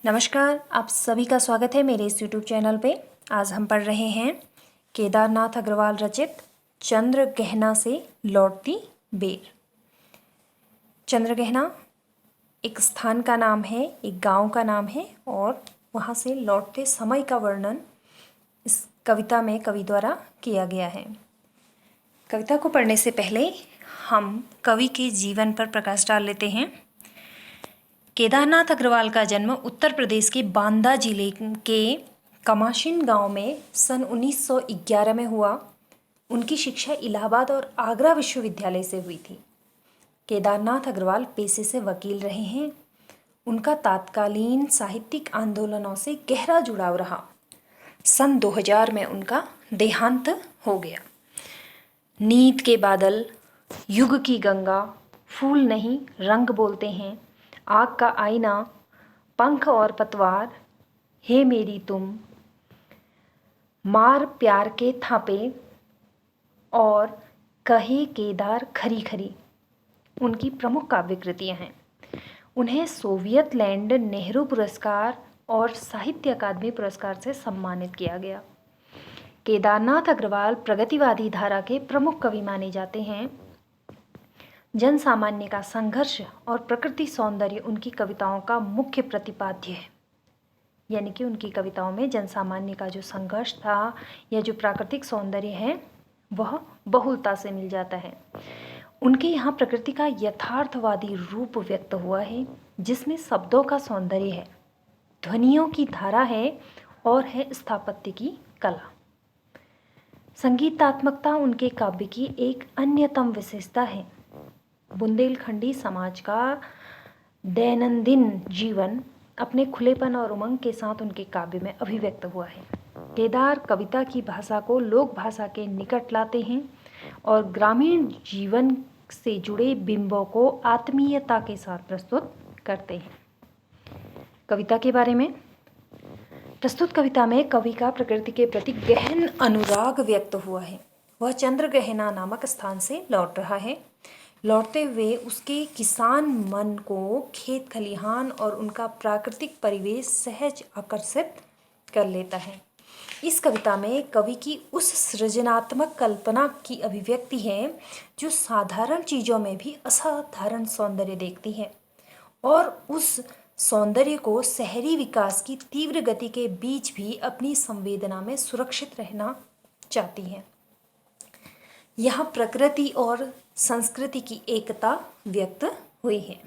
नमस्कार, आप सभी का स्वागत है मेरे इस यूट्यूब चैनल पे। आज हम पढ़ रहे हैं केदारनाथ अग्रवाल रचित चंद्रगहना से लौटती बेर। चंद्रगहना एक स्थान का नाम है, एक गांव का नाम है और वहाँ से लौटते समय का वर्णन इस कविता में कवि द्वारा किया गया है। कविता को पढ़ने से पहले हम कवि के जीवन पर प्रकाश डाल लेते हैं। केदारनाथ अग्रवाल का जन्म उत्तर प्रदेश के बांदा जिले के कमाशिन गांव में सन 1911 में हुआ। उनकी शिक्षा इलाहाबाद और आगरा विश्वविद्यालय से हुई थी। केदारनाथ अग्रवाल पेशे से वकील रहे हैं। उनका तात्कालीन साहित्यिक आंदोलनों से गहरा जुड़ाव रहा। सन 2000 में उनका देहांत हो गया। नींद के बादल, युग की गंगा, फूल नहीं रंग बोलते हैं, आग का आईना, पंख और पतवार, हे मेरी तुम, मार प्यार के थापे और कहे केदार खरी खरी उनकी प्रमुख काव्य कृतियाँ हैं। उन्हें सोवियत लैंड नेहरू पुरस्कार और साहित्य अकादमी पुरस्कार से सम्मानित किया गया। केदारनाथ अग्रवाल प्रगतिवादी धारा के प्रमुख कवि माने जाते हैं। जन सामान्य का संघर्ष और प्रकृति सौंदर्य उनकी कविताओं का मुख्य प्रतिपाद्य है। यानी कि उनकी कविताओं में जन सामान्य का जो संघर्ष था या जो प्राकृतिक सौंदर्य है वह बहुलता से मिल जाता है। उनके यहाँ प्रकृति का यथार्थवादी रूप व्यक्त हुआ है, जिसमें शब्दों का सौंदर्य है, ध्वनियों की धारा है और है स्थापत्य की कला। संगीतात्मकता उनके काव्य की एक अन्यतम विशेषता है। बुंदेलखंडी समाज का दैनंदिन जीवन अपने खुलेपन और उमंग के साथ उनके काव्य में अभिव्यक्त हुआ है। केदार कविता की भाषा को लोक भाषा के निकट लाते हैं और ग्रामीण जीवन से जुड़े बिंबों को आत्मीयता के साथ प्रस्तुत करते हैं। कविता के बारे में प्रस्तुत कविता में कवि का प्रकृति के प्रति गहन अनुराग व्यक्त हुआ है। वह चंद्रगहना नामक स्थान से लौट रहा है। लौटते हुए उसके किसान मन को खेत खलिहान और उनका प्राकृतिक परिवेश सहज आकर्षित कर लेता है। इस कविता में कवि की उस सृजनात्मक कल्पना की अभिव्यक्ति है जो साधारण चीज़ों में भी असाधारण सौंदर्य देखती है और उस सौंदर्य को शहरी विकास की तीव्र गति के बीच भी अपनी संवेदना में सुरक्षित रहना चाहती है। यहाँ प्रकृति और संस्कृति की एकता व्यक्त हुई है।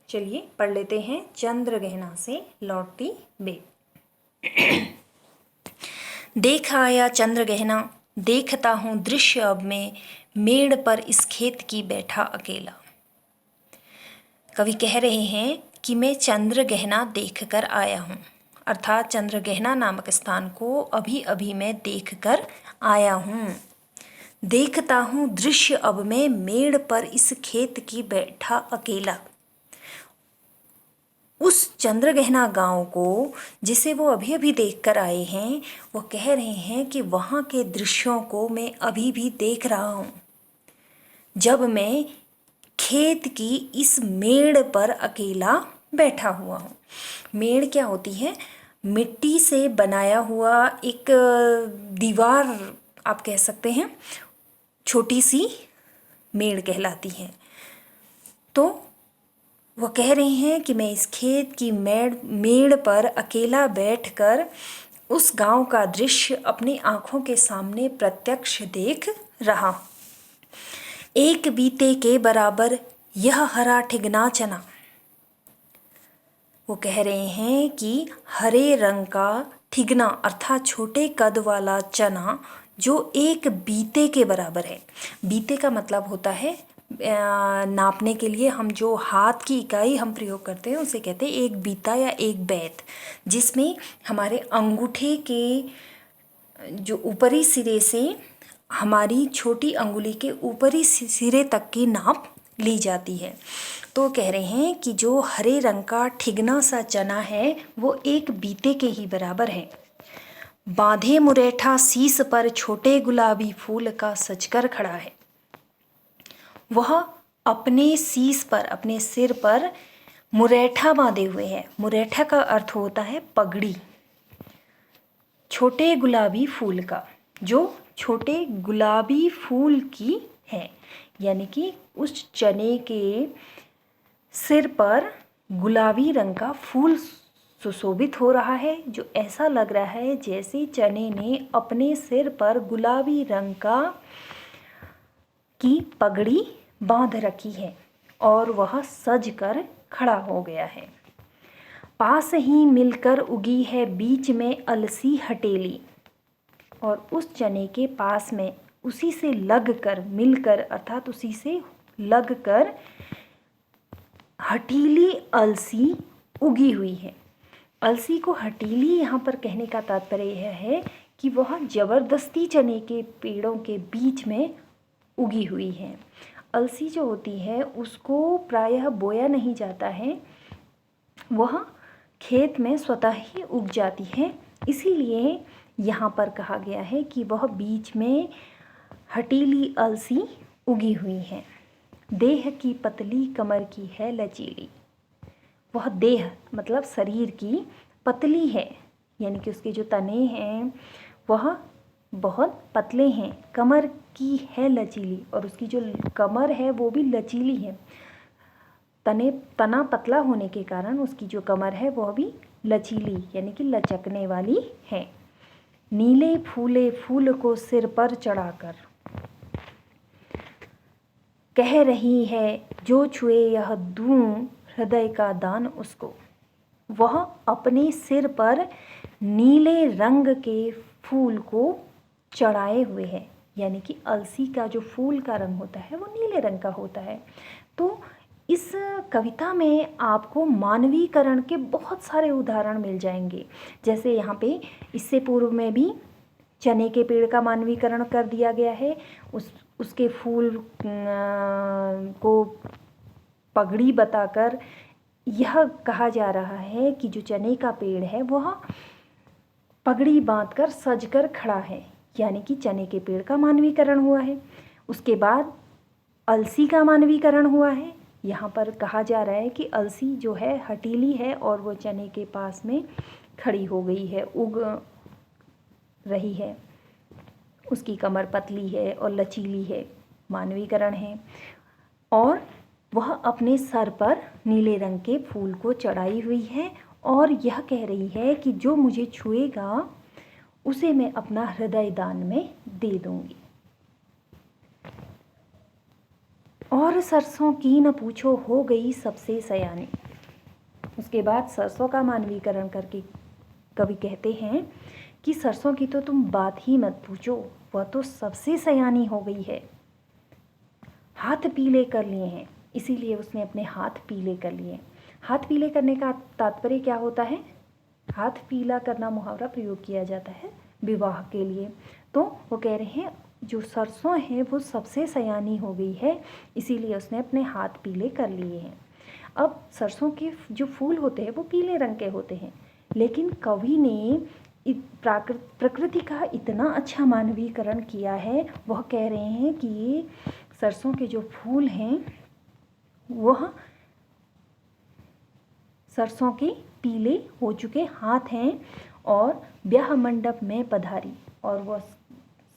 चलिए पढ़ लेते हैं चंद्रगहना से लौटती बेर। देख आया चंद्रगहना, देखता हूँ दृश्य अब मैं, मेड़ पर इस खेत की बैठा अकेला। कवि कह रहे हैं कि मैं चंद्रगहना देखकर आया हूँ, अर्थात चंद्रगहना नामक स्थान को अभी अभी मैं देखकर आया हूँ। देखता हूँ दृश्य अब मैं, मेड़ पर इस खेत की बैठा अकेला। उस चंद्रगहना गांव को जिसे वो अभी अभी देखकर आए हैं, वो कह रहे हैं कि वहाँ के दृश्यों को मैं अभी भी देख रहा हूँ जब मैं खेत की इस मेड़ पर अकेला बैठा हुआ हूँ। मेड़ क्या होती है? मिट्टी से बनाया हुआ एक दीवार आप कह सकते हैं, छोटी सी मेड़ कहलाती है। तो वह कह रहे हैं कि मैं इस खेत की मेड़ पर अकेला बैठकर उस गांव का दृश्य अपनी आंखों के सामने प्रत्यक्ष देख रहा हूँ। एक बीते के बराबर यह हरा ठिगना चना। वो कह रहे हैं कि हरे रंग का ठिगना अर्थात छोटे कद वाला चना जो एक बीते के बराबर है। बीते का मतलब होता है नापने के लिए हम जो हाथ की इकाई हम प्रयोग करते हैं उसे कहते हैं एक बीता या एक बैत, जिसमें हमारे अंगूठे के जो ऊपरी सिरे से हमारी छोटी अंगुली के ऊपरी सिरे तक की नाप ली जाती है। तो कह रहे हैं कि जो हरे रंग का ठिगना सा चना है वो एक बीते के ही बराबर है। बांधे मुरेठा शीस पर छोटे गुलाबी फूल का सजकर खड़ा है। वह अपने शीस पर, अपने सिर पर मुरेठा बांधे हुए हैं। मुरेठा का अर्थ होता है पगड़ी। छोटे गुलाबी फूल का, जो छोटे गुलाबी फूल की है, यानी कि उस चने के सिर पर गुलाबी रंग का फूल सुशोभित हो रहा है, जो ऐसा लग रहा है जैसे चने ने अपने सिर पर गुलाबी रंग की पगड़ी बांध रखी है और वह सज कर खड़ा हो गया है। पास ही मिलकर उगी है बीच में अलसी हटेली, और उस चने के पास में उसी से लगकर, मिलकर अर्थात उसी से लगकर हटीली अलसी उगी हुई है। अलसी को हटीली यहाँ पर कहने का तात्पर्य यह है कि वह जबरदस्ती चने के पेड़ों के बीच में उगी हुई है। अलसी जो होती है उसको प्रायः बोया नहीं जाता है, वह खेत में स्वतः ही उग जाती है। इसीलिए यहाँ पर कहा गया है कि वह बीच में हटीली अलसी उगी हुई है। देह की पतली कमर की है लचीली। वह देह मतलब शरीर की पतली है, यानी कि उसके जो तने हैं वह बहुत पतले हैं। कमर की है लचीली, और उसकी जो कमर है वो भी लचीली है। तना पतला होने के कारण उसकी जो कमर है वह भी लचीली यानी कि लचकने वाली है। नीले फूले फूल को सिर पर चढ़ाकर कह रही है, जो छुए यह दूं हृदय का दान उसको। वह अपने सिर पर नीले रंग के फूल को चढ़ाए हुए है, यानी कि अलसी का जो फूल का रंग होता है वो नीले रंग का होता है। तो इस कविता में आपको मानवीकरण के बहुत सारे उदाहरण मिल जाएंगे। जैसे यहाँ पे इससे पूर्व में भी चने के पेड़ का मानवीकरण कर दिया गया है। उसके फूल को पगड़ी बताकर यह कहा जा रहा है कि जो चने का पेड़ है वह पगड़ी बांधकर सजकर खड़ा है, यानी कि चने के पेड़ का मानवीकरण हुआ है। उसके बाद अलसी का मानवीकरण हुआ है। यहाँ पर कहा जा रहा है कि अलसी जो है हटीली है और वो चने के पास में खड़ी हो गई है, उग रही है। उसकी कमर पतली है और लचीली है, मानवीकरण है। और वह अपने सर पर नीले रंग के फूल को चढ़ाई हुई है और यह कह रही है कि जो मुझे छुएगा उसे मैं अपना हृदय दान में दे दूंगी। और सरसों की न पूछो हो गई सबसे सयानी। उसके बाद सरसों का मानवीकरण करके कवि कहते हैं कि सरसों की तो तुम बात ही मत पूछो, वह तो सबसे सयानी हो गई है। हाथ पीले कर लिए हैं, इसीलिए उसने अपने हाथ पीले कर लिए। हाथ पीले करने का तात्पर्य क्या होता है? हाथ पीला करना मुहावरा प्रयोग किया जाता है विवाह के लिए। तो वो कह रहे हैं जो सरसों है वो सबसे सयानी हो गई है, इसीलिए उसने अपने हाथ पीले कर लिए हैं। अब सरसों के जो फूल होते हैं वो पीले रंग के होते हैं, लेकिन कवि ने प्रकृति का इतना अच्छा मानवीकरण किया है। वह कह रहे हैं कि ये सरसों के जो फूल हैं वह सरसों के पीले हो चुके हाथ हैं और ब्याह मंडप में पधारी। और वह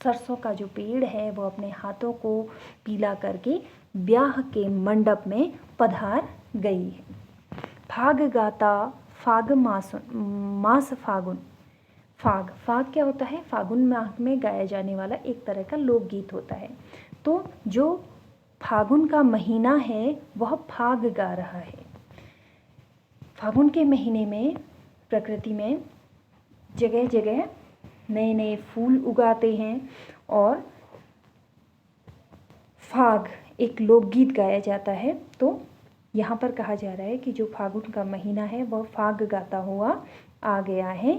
सरसों का जो पेड़ है वो अपने हाथों को पीला करके ब्याह के मंडप में पधार गई है। फाग गाता फाग मास फागुन। फाग क्या होता है? फागुन माह में गाया जाने वाला एक तरह का लोकगीत होता है। तो जो फागुन का महीना है वह फाग गा रहा है। फागुन के महीने में प्रकृति में जगह जगह नए नए फूल उगाते हैं और फाग एक लोकगीत गाया जाता है। तो यहाँ पर कहा जा रहा है कि जो फागुन का महीना है वह फाग गाता हुआ आ गया है।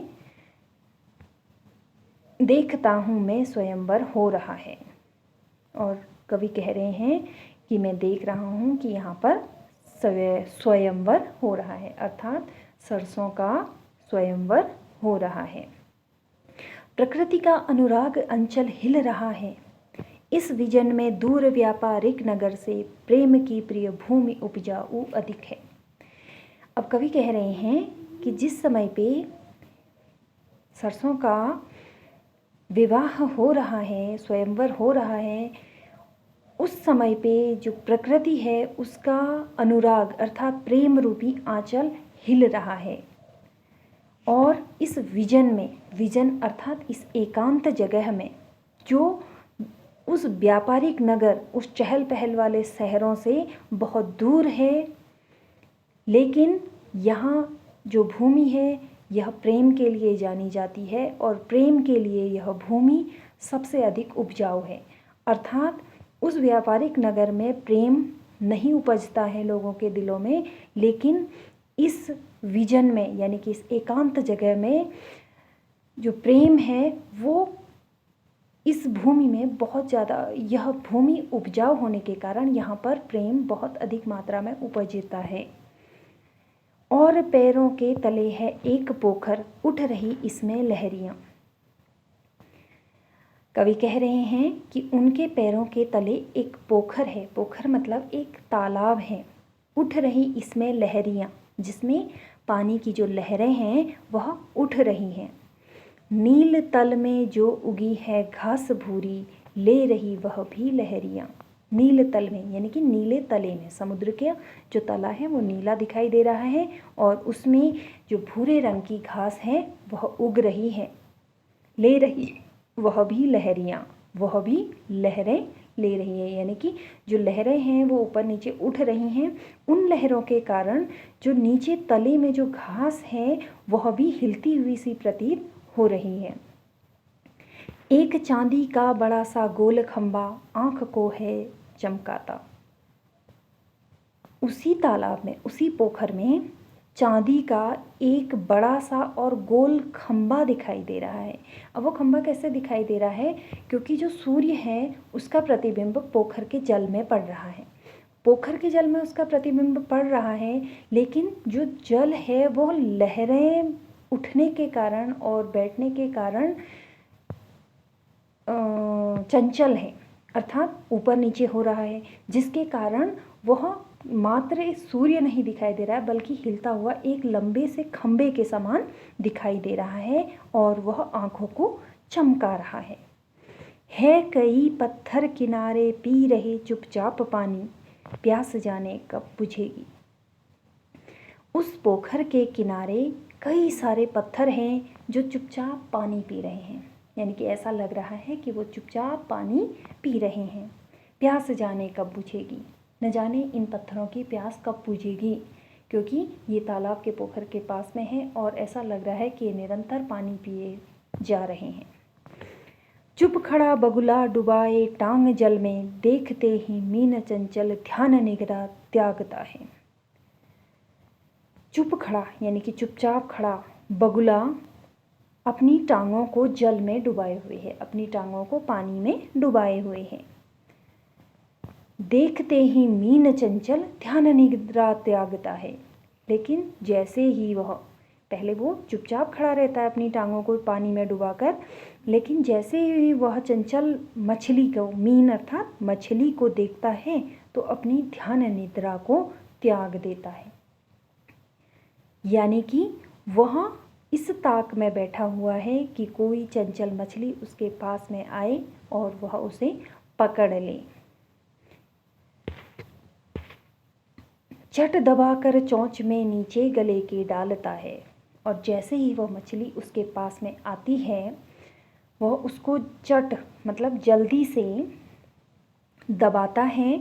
देखता हूँ मैं स्वयंवर हो रहा है। और कवि कह रहे हैं कि मैं देख रहा हूँ कि यहाँ पर स्वयंवर हो रहा है, अर्थात सरसों का स्वयंवर हो रहा है। प्रकृति का अनुराग अंचल हिल रहा है। इस विजन में दूर व्यापारिक नगर से प्रेम की प्रिय भूमि उपजाऊ अधिक है। अब कवि कह रहे हैं कि जिस समय पे सरसों का विवाह हो रहा है, स्वयंवर हो रहा है, उस समय पे जो प्रकृति है उसका अनुराग अर्थात प्रेम रूपी आंचल हिल रहा है। और इस विजन में, विजन अर्थात इस एकांत जगह में, जो उस व्यापारिक नगर, उस चहल पहल वाले शहरों से बहुत दूर है, लेकिन यहाँ जो भूमि है यह प्रेम के लिए जानी जाती है और प्रेम के लिए यह भूमि सबसे अधिक उपजाऊ है। अर्थात उस व्यापारिक नगर में प्रेम नहीं उपजता है लोगों के दिलों में, लेकिन इस विजन में यानी कि इस एकांत जगह में जो प्रेम है वो इस भूमि में बहुत ज़्यादा, यह भूमि उपजाऊ होने के कारण यहाँ पर प्रेम बहुत अधिक मात्रा में उपजता है। और पैरों के तले है एक पोखर, उठ रही इसमें लहरियाँ। कवि कह रहे हैं कि उनके पैरों के तले एक पोखर है, पोखर मतलब एक तालाब है, उठ रही इसमें लहरियाँ, जिसमें पानी की जो लहरें हैं वह उठ रही हैं। नील तल में जो उगी है घास भूरी, ले रही वह भी लहरियाँ। नील तल में यानी कि नीले तले में, समुद्र के जो तला है वो नीला दिखाई दे रहा है और उसमें जो भूरे रंग की घास है वह उग रही है। ले रही वह भी लहरियाँ, वह भी लहरें ले रही है, यानी कि जो लहरें हैं वो ऊपर नीचे उठ रही हैं। उन लहरों के कारण जो नीचे तले में जो घास है वह भी हिलती हुई सी प्रतीत हो रही है। एक चांदी का बड़ा सा गोल खंबा आँख को है चमकाता। उसी तालाब में, उसी पोखर में चांदी का एक बड़ा सा और गोल खंबा दिखाई दे रहा है। अब वो खंबा कैसे दिखाई दे रहा है? क्योंकि जो सूर्य है उसका प्रतिबिंब पोखर के जल में पड़ रहा है। पोखर के जल में उसका प्रतिबिंब पड़ रहा है, लेकिन जो जल है वो लहरें उठने के कारण और बैठने के कारण चंचल है, अर्थात ऊपर नीचे हो रहा है, जिसके कारण वह मात्र सूर्य नहीं दिखाई दे रहा है बल्कि हिलता हुआ एक लंबे से खंबे के समान दिखाई दे रहा है और वह आँखों को चमका रहा है। कई पत्थर किनारे पी रहे चुपचाप पानी, प्यास जाने कब बुझेगी। उस पोखर के किनारे कई सारे पत्थर हैं जो चुपचाप पानी पी रहे हैं, यानी कि ऐसा लग रहा है कि वो चुपचाप पानी पी रहे हैं। प्यास जाने कब बुझेगी, न जाने इन पत्थरों की प्यास कब बुझेगी, क्योंकि ये तालाब के पोखर के पास में है और ऐसा लग रहा है कि ये निरंतर पानी पिए जा रहे हैं। चुप खड़ा बगुला डुबाए टांग जल में, देखते ही मीन चंचल ध्यान निगरा त्यागता है। चुप खड़ा यानी कि चुपचाप खड़ा बगुला अपनी टांगों को जल में डुबाए हुए है, अपनी टांगों को पानी में डुबाए हुए हैं। देखते ही मीन चंचल ध्यान निद्रा त्यागता है, लेकिन जैसे ही वह, पहले वो चुपचाप खड़ा रहता है अपनी टांगों को पानी में डुबाकर, लेकिन जैसे ही वह चंचल मछली को, मीन अर्थात मछली को देखता है तो अपनी ध्यान निद्रा को त्याग देता है। यानी कि वह इस ताक में बैठा हुआ है कि कोई चंचल मछली उसके पास में आए और वह उसे पकड़ ले। चट दबाकर चोंच में नीचे गले के डालता है, और जैसे ही वह मछली उसके पास में आती है वह उसको चट मतलब जल्दी से दबाता है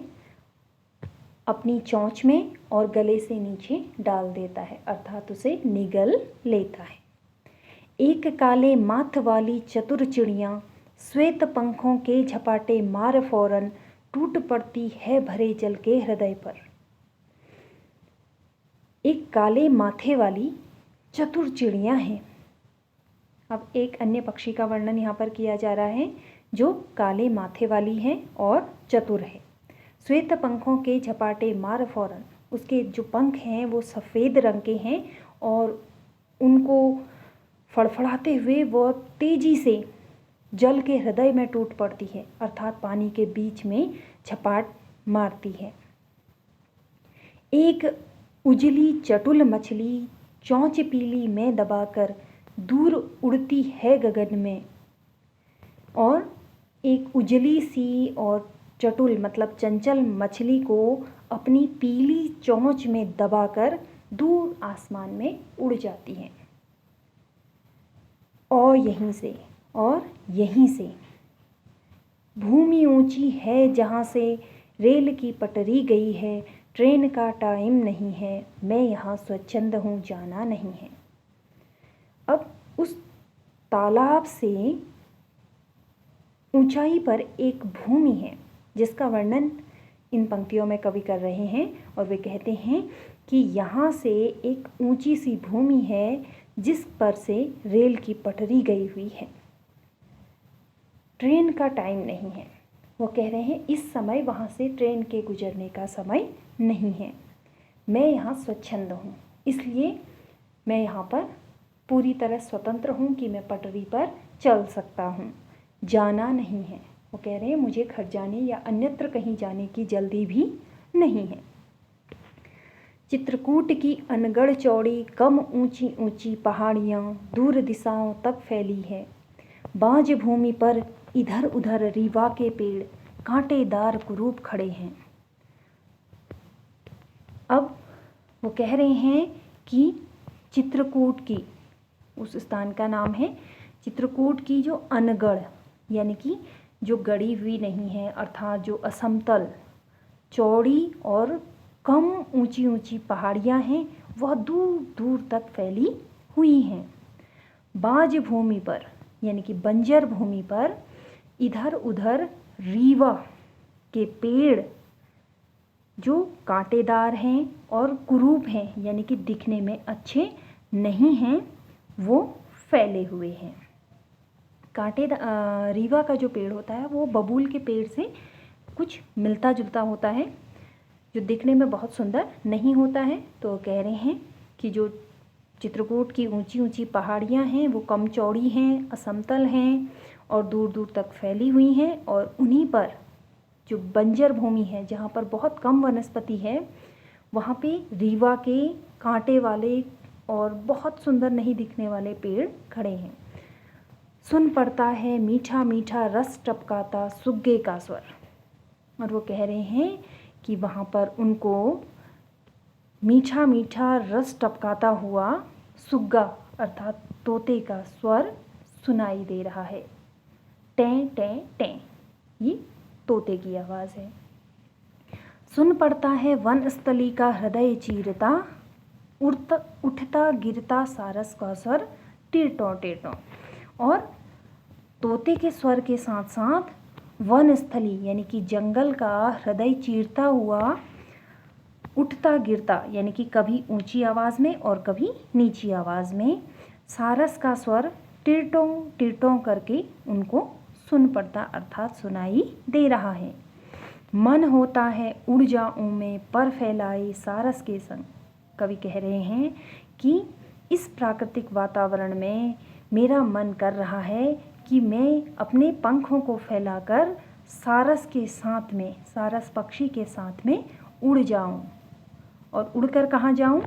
अपनी चोंच में और गले से नीचे डाल देता है, अर्थात उसे निगल लेता है। एक काले माथ वाली चतुर चिड़िया श्वेत पंखों के झपाटे मार फौरन टूट पड़ती है भरे जल के हृदय पर। एक काले माथे वाली चतुर चिड़िया है। अब एक अन्य पक्षी का वर्णन यहाँ पर किया जा रहा है जो काले माथे वाली है और चतुर है। श्वेत पंखों के झपाटे मार फौरन, उसके जो पंख हैं वो सफ़ेद रंग के हैं और उनको फड़फड़ाते हुए वो तेजी से जल के हृदय में टूट पड़ती है, अर्थात पानी के बीच में झपाट मारती है। एक उजली चटुल मछली चोंच पीली में दबाकर दूर उड़ती है गगन में। और एक उजली सी और चटुल मतलब चंचल मछली को अपनी पीली चोंच में दबाकर दूर आसमान में उड़ जाती है। और यहीं से भूमि ऊंची है जहाँ से रेल की पटरी गई है, ट्रेन का टाइम नहीं है, मैं यहाँ स्वच्छंद हूँ, जाना नहीं है। अब उस तालाब से ऊंचाई पर एक भूमि है जिसका वर्णन इन पंक्तियों में कवि कर रहे हैं और वे कहते हैं कि यहाँ से एक ऊंची सी भूमि है जिस पर से रेल की पटरी गई हुई है, ट्रेन का टाइम नहीं है। वो कह रहे हैं इस समय वहाँ से ट्रेन के गुजरने का समय नहीं है, मैं यहाँ स्वच्छंद हूँ, इसलिए मैं यहाँ पर पूरी तरह स्वतंत्र हूँ कि मैं पटरी पर चल सकता हूँ, जाना नहीं है। वो कह रहे हैं मुझे घर जाने या अन्यत्र कहीं जाने की जल्दी भी नहीं है। चित्रकूट की अनगढ़ चौड़ी कम ऊंची ऊंची पहाड़ियाँ दूर दिशाओं तक फैली है। बांझ भूमि पर इधर उधर रीवा के पेड़ कांटेदार कुरूप खड़े हैं। अब वो कह रहे हैं कि चित्रकूट की, उस स्थान का नाम है चित्रकूट की जो अनगढ़ यानी कि जो गड़ी हुई नहीं है, अर्थात जो असमतल चौड़ी और कम ऊंची ऊंची पहाड़ियाँ हैं, वह दूर दूर तक फैली हुई हैं। बांझ भूमि पर यानी कि बंजर भूमि पर इधर उधर रीवा के पेड़ जो कांटेदार हैं और कुरूप हैं यानी कि दिखने में अच्छे नहीं हैं, वो फैले हुए हैं। रीवा का जो पेड़ होता है वो बबूल के पेड़ से कुछ मिलता जुलता होता है, जो दिखने में बहुत सुंदर नहीं होता है। तो कह रहे हैं कि जो चित्रकूट की ऊंची ऊंची पहाड़ियाँ हैं वो कम चौड़ी हैं, असमतल हैं और दूर दूर तक फैली हुई हैं, और उन्हीं पर जो बंजर भूमि है जहाँ पर बहुत कम वनस्पति है, वहाँ पे रीवा के कांटे वाले और बहुत सुंदर नहीं दिखने वाले पेड़ खड़े हैं। सुन पड़ता है मीठा मीठा रस टपकाता सुग्गे का स्वर। और वो कह रहे हैं कि वहाँ पर उनको मीठा मीठा रस टपकाता हुआ सुग्गा अर्थात तोते का स्वर सुनाई दे रहा है। टें टें टें, ये तोते की आवाज़ है। सुन पड़ता है वन स्थली का हृदय चीरता, उठता गिरता सारस का स्वर टिरटों टिरटों। और तोते के स्वर के साथ साथ वन स्थली यानी कि जंगल का हृदय चीरता हुआ उठता गिरता यानी कि कभी ऊंची आवाज़ में और कभी नीची आवाज़ में सारस का स्वर टिरटों टिरटों करके उनको सुन पड़ता अर्थात सुनाई दे रहा है। मन होता है उड़ जाऊं मैं पर फैलाए सारस के संग। कवि कह रहे हैं कि इस प्राकृतिक वातावरण में मेरा मन कर रहा है कि मैं अपने पंखों को फैलाकर सारस के साथ में, सारस पक्षी के साथ में उड़ जाऊं। और उड़कर कहाँ जाऊं?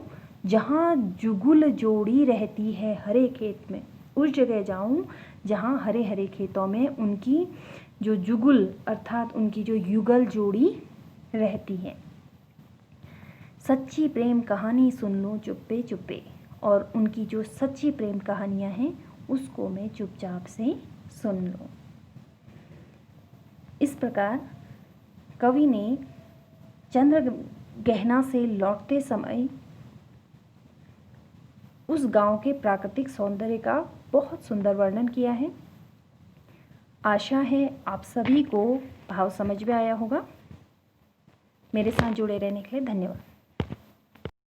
जहाँ जुगुल जोड़ी रहती है हरे खेत में, उस जगह जाऊं जहाँ हरे हरे खेतों में उनकी जो जुगुल अर्थात उनकी जो युगल जोड़ी रहती है। सच्ची प्रेम कहानी सुन लो चुप्पे चुप्पे। और उनकी जो सच्ची प्रेम कहानियाँ हैं उसको मैं चुपचाप से सुन लूँ। इस प्रकार कवि ने चंद्र गहना से लौटते समय उस गांव के प्राकृतिक सौंदर्य का बहुत सुंदर वर्णन किया है। आशा है आप सभी को भाव समझ में आया होगा। मेरे साथ जुड़े रहने के लिए धन्यवाद।